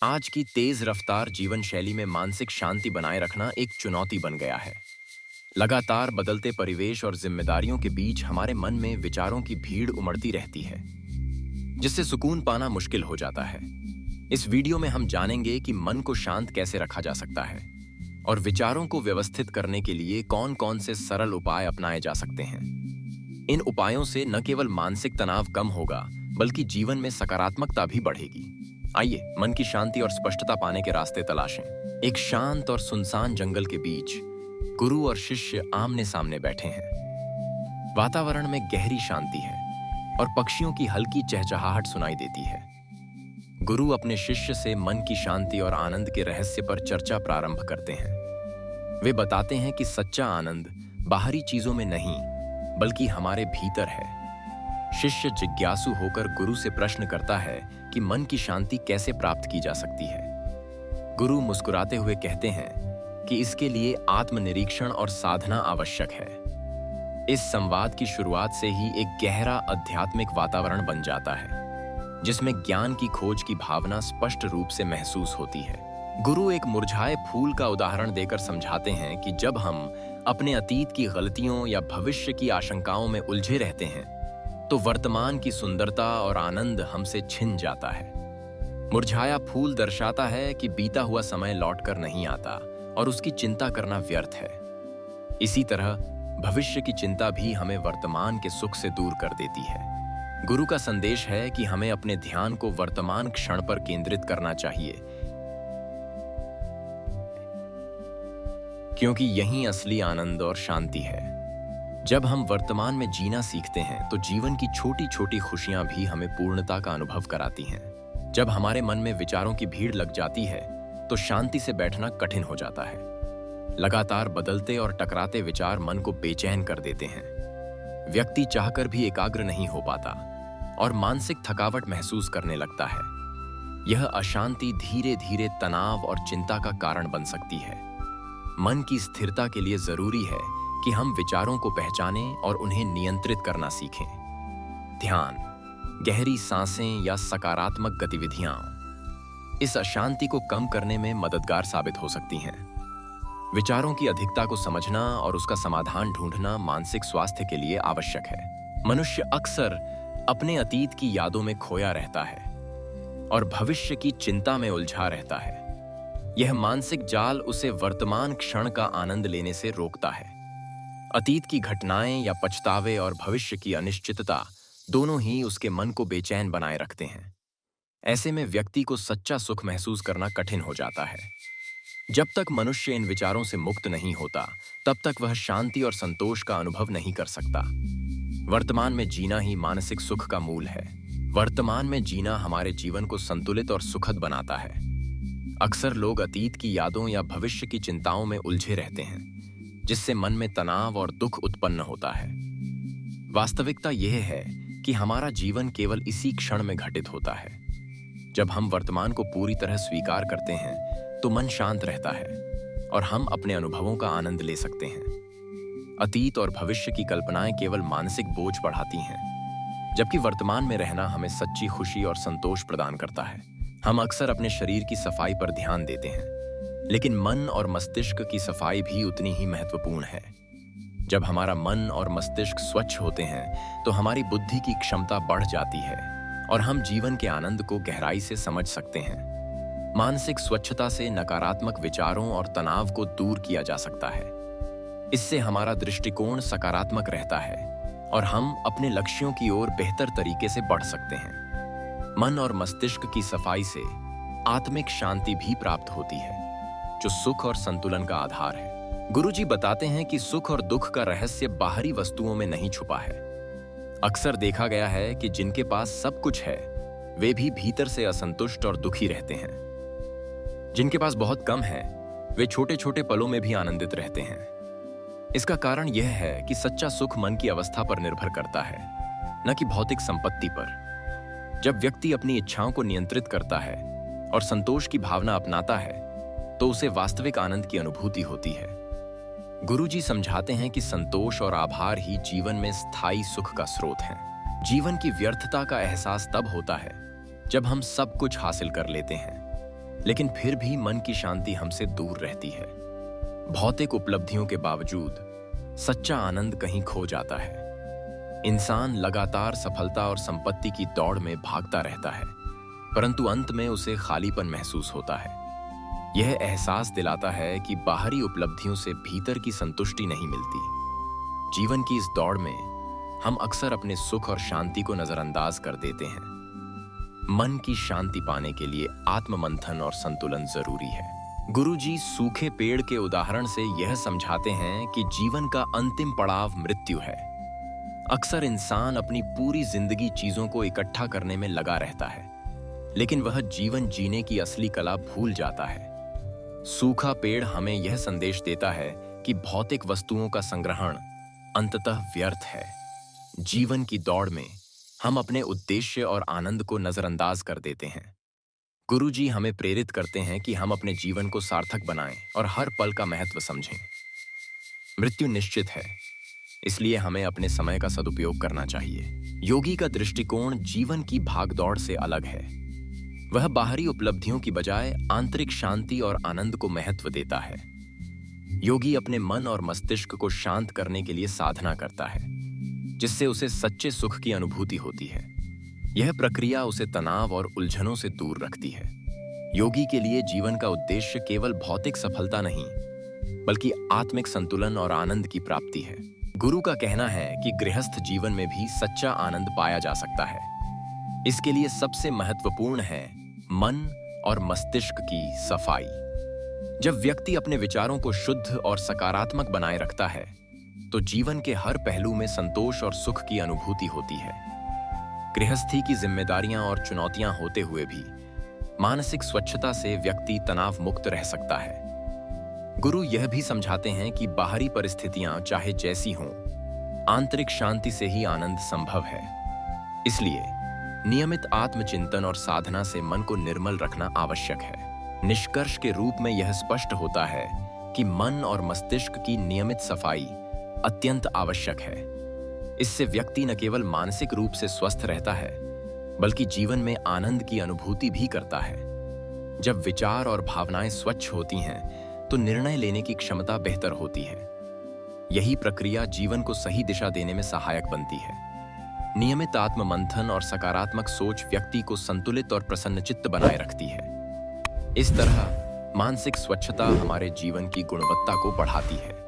आज की तेज रफ्तार जीवन शैली में मानसिक शांति बनाए रखना एक चुनौती बन गया है। लगातार बदलते परिवेश और जिम्मेदारियों के बीच हमारे मन में विचारों की भीड़ उमड़ती रहती है, जिससे सुकून पाना मुश्किल हो जाता है। इस वीडियो में हम जानेंगे कि मन को शांत कैसे रखा जा सकता है और विचारों को व्यवस्थित करने के लिए कौन-कौन से सरल उपाय अपनाए जा सकते हैं। इन उपायों से न केवल मानसिक तनाव कम होगा, बल्कि जीवन में सकारात्मकता भी बढ़ेगी। आइए मन की शांति और स्पष्टता पाने के रास्ते तलाशें। एक शांत और सुनसान जंगल के बीच गुरु और शिष्य आमने सामने बैठे हैं। वातावरण में गहरी शांति है और पक्षियों की हल्की चहचहाहट सुनाई देती है। गुरु अपने शिष्य से मन की शांति और आनंद के रहस्य पर चर्चा प्रारंभ करते हैं। वे बताते हैं कि सच्चा आनंद बाहरी चीजों में नहीं, बल्कि हमारे भीतर है। शिष्य जिज्ञासु होकर गुरु से प्रश्न करता है कि मन की शांति कैसे प्राप्त की जा सकती है। गुरु मुस्कुराते हुए कहते हैं कि इसके लिए आत्मनिरीक्षण और साधना आवश्यक है। इस संवाद की शुरुआत से ही एक गहरा आध्यात्मिक वातावरण बन जाता है, जिसमें ज्ञान की खोज की भावना स्पष्ट रूप से महसूस होती है। गुरु एक मुरझाए फूल का उदाहरण देकर समझाते हैं कि जब हम अपने अतीत की गलतियों या भविष्य की आशंकाओं में उलझे रहते हैं, तो वर्तमान की सुंदरता और आनंद हमसे छिन जाता है। मुरझाया फूल दर्शाता है कि बीता हुआ समय लौटकर नहीं आता और उसकी चिंता करना व्यर्थ है। इसी तरह भविष्य की चिंता भी हमें वर्तमान के सुख से दूर कर देती है। गुरु का संदेश है कि हमें अपने ध्यान को वर्तमान क्षण पर केंद्रित करना चाहिए, क्योंकि यहीं असली आनंद और शांति है। जब हम वर्तमान में जीना सीखते हैं, तो जीवन की छोटी छोटी खुशियां भी हमें पूर्णता का अनुभव कराती हैं। जब हमारे मन में विचारों की भीड़ लग जाती है, तो शांति से बैठना कठिन हो जाता है। लगातार बदलते और टकराते विचार मन को बेचैन कर देते हैं। व्यक्ति चाहकर भी एकाग्र नहीं हो पाता और मानसिक थकावट महसूस करने लगता है। यह अशांति धीरे धीरे तनाव और चिंता का कारण बन सकती है। मन की स्थिरता के लिए जरूरी है कि हम विचारों को पहचानें और उन्हें नियंत्रित करना सीखें। ध्यान, गहरी सांसें या सकारात्मक गतिविधियां इस अशांति को कम करने में मददगार साबित हो सकती हैं। विचारों की अधिकता को समझना और उसका समाधान ढूंढना मानसिक स्वास्थ्य के लिए आवश्यक है। मनुष्य अक्सर अपने अतीत की यादों में खोया रहता है और भविष्य की चिंता में उलझा रहता है। यह मानसिक जाल उसे वर्तमान क्षण का आनंद लेने से रोकता है। अतीत की घटनाएं या पछतावे और भविष्य की अनिश्चितता दोनों ही उसके मन को बेचैन बनाए रखते हैं। ऐसे में व्यक्ति को सच्चा सुख महसूस करना कठिन हो जाता है। जब तक मनुष्य इन विचारों से मुक्त नहीं होता, तब तक वह शांति और संतोष का अनुभव नहीं कर सकता। वर्तमान में जीना ही मानसिक सुख का मूल है। वर्तमान में जीना हमारे जीवन को संतुलित और सुखद बनाता है। अक्सर लोग अतीत की यादों या भविष्य की चिंताओं में उलझे रहते हैं, जिससे मन में तनाव और दुख उत्पन्न होता है। वास्तविकता यह है कि हमारा जीवन केवल इसी क्षण में घटित होता है। जब हम वर्तमान को पूरी तरह स्वीकार करते हैं, तो मन शांत रहता है और हम अपने अनुभवों का आनंद ले सकते हैं। अतीत और भविष्य की कल्पनाएं केवल मानसिक बोझ बढ़ाती हैं, जबकि वर्तमान में रहना हमें सच्ची खुशी और संतोष प्रदान करता है। हम अक्सर अपने शरीर की सफाई पर ध्यान देते हैं, लेकिन मन और मस्तिष्क की सफाई भी उतनी ही महत्वपूर्ण है। जब हमारा मन और मस्तिष्क स्वच्छ होते हैं, तो हमारी बुद्धि की क्षमता बढ़ जाती है और हम जीवन के आनंद को गहराई से समझ सकते हैं। मानसिक स्वच्छता से नकारात्मक विचारों और तनाव को दूर किया जा सकता है। इससे हमारा दृष्टिकोण सकारात्मक रहता है और हम अपने लक्ष्यों की ओर बेहतर तरीके से बढ़ सकते हैं। मन और मस्तिष्क की सफाई से आत्मिक शांति भी प्राप्त होती है, जो सुख और संतुलन का आधार है। गुरुजी बताते हैं कि सुख और दुख का रहस्य बाहरी वस्तुओं में नहीं छुपा है। अक्सर देखा गया है कि जिनके पास सब कुछ है, वे भी भीतर से असंतुष्ट और दुखी रहते हैं। जिनके पास बहुत कम है, वे छोटे छोटे पलों में भी आनंदित रहते हैं। इसका कारण यह है कि सच्चा सुख मन की अवस्था पर निर्भर करता है, न कि भौतिक संपत्ति पर। जब व्यक्ति अपनी इच्छाओं को नियंत्रित करता है और संतोष की भावना अपनाता है, तो उसे वास्तविक आनंद की अनुभूति होती है। गुरुजी समझाते हैं कि संतोष और आभार ही जीवन में स्थायी सुख का स्रोत है। जीवन की व्यर्थता का एहसास तब होता है जब हम सब कुछ हासिल कर लेते हैं, लेकिन फिर भी मन की शांति हमसे दूर रहती है। भौतिक उपलब्धियों के बावजूद सच्चा आनंद कहीं खो जाता है। इंसान लगातार सफलता और संपत्ति की दौड़ में भागता रहता है, परंतु अंत में उसे खालीपन महसूस होता है। यह एहसास दिलाता है कि बाहरी उपलब्धियों से भीतर की संतुष्टि नहीं मिलती। जीवन की इस दौड़ में हम अक्सर अपने सुख और शांति को नजरअंदाज कर देते हैं। मन की शांति पाने के लिए आत्ममंथन और संतुलन जरूरी है। गुरुजी सूखे पेड़ के उदाहरण से यह समझाते हैं कि जीवन का अंतिम पड़ाव मृत्यु है। अक्सर इंसान अपनी पूरी जिंदगी चीजों को इकट्ठा करने में लगा रहता है, लेकिन वह जीवन जीने की असली कला भूल जाता है। सूखा पेड़ हमें यह संदेश देता है कि भौतिक वस्तुओं का संग्रहण अंततः व्यर्थ है। जीवन की दौड़ में हम अपने उद्देश्य और आनंद को नजरअंदाज कर देते हैं। गुरुजी हमें प्रेरित करते हैं कि हम अपने जीवन को सार्थक बनाएं और हर पल का महत्व समझें। मृत्यु निश्चित है, इसलिए हमें अपने समय का सदुपयोग करना चाहिए। योगी का दृष्टिकोण जीवन की भागदौड़ से अलग है। वह बाहरी उपलब्धियों की बजाय आंतरिक शांति और आनंद को महत्व देता है। योगी अपने मन और मस्तिष्क को शांत करने के लिए साधना करता है, जिससे उसे सच्चे सुख की अनुभूति होती है। यह प्रक्रिया उसे तनाव और उलझनों से दूर रखती है। योगी के लिए जीवन का उद्देश्य केवल भौतिक सफलता नहीं, बल्कि आत्मिक संतुलन और आनंद की प्राप्ति है। गुरु का कहना है कि गृहस्थ जीवन में भी सच्चा आनंद पाया जा सकता है। इसके लिए सबसे महत्वपूर्ण है मन और मस्तिष्क की सफाई। जब व्यक्ति अपने विचारों को शुद्ध और सकारात्मक बनाए रखता है, तो जीवन के हर पहलू में संतोष और सुख की अनुभूति होती है। गृहस्थी की जिम्मेदारियां और चुनौतियां होते हुए भी मानसिक स्वच्छता से व्यक्ति तनाव मुक्त रह सकता है। गुरु यह भी समझाते हैं कि बाहरी परिस्थितियां चाहे जैसी हों, आंतरिक शांति से ही आनंद संभव है। इसलिए नियमित आत्मचिंतन और साधना से मन को निर्मल रखना आवश्यक है। निष्कर्ष के रूप में यह स्पष्ट होता है कि मन और मस्तिष्क की नियमित सफाई अत्यंत आवश्यक है। इससे व्यक्ति न केवल मानसिक रूप से स्वस्थ रहता है, बल्कि जीवन में आनंद की अनुभूति भी करता है। जब विचार और भावनाएं स्वच्छ होती हैं, तो निर्णय लेने की क्षमता बेहतर होती है। यही प्रक्रिया जीवन को सही दिशा देने में सहायक बनती है। नियमित आत्ममंथन और सकारात्मक सोच व्यक्ति को संतुलित और प्रसन्नचित्त बनाए रखती है। इस तरह मानसिक स्वच्छता हमारे जीवन की गुणवत्ता को बढ़ाती है।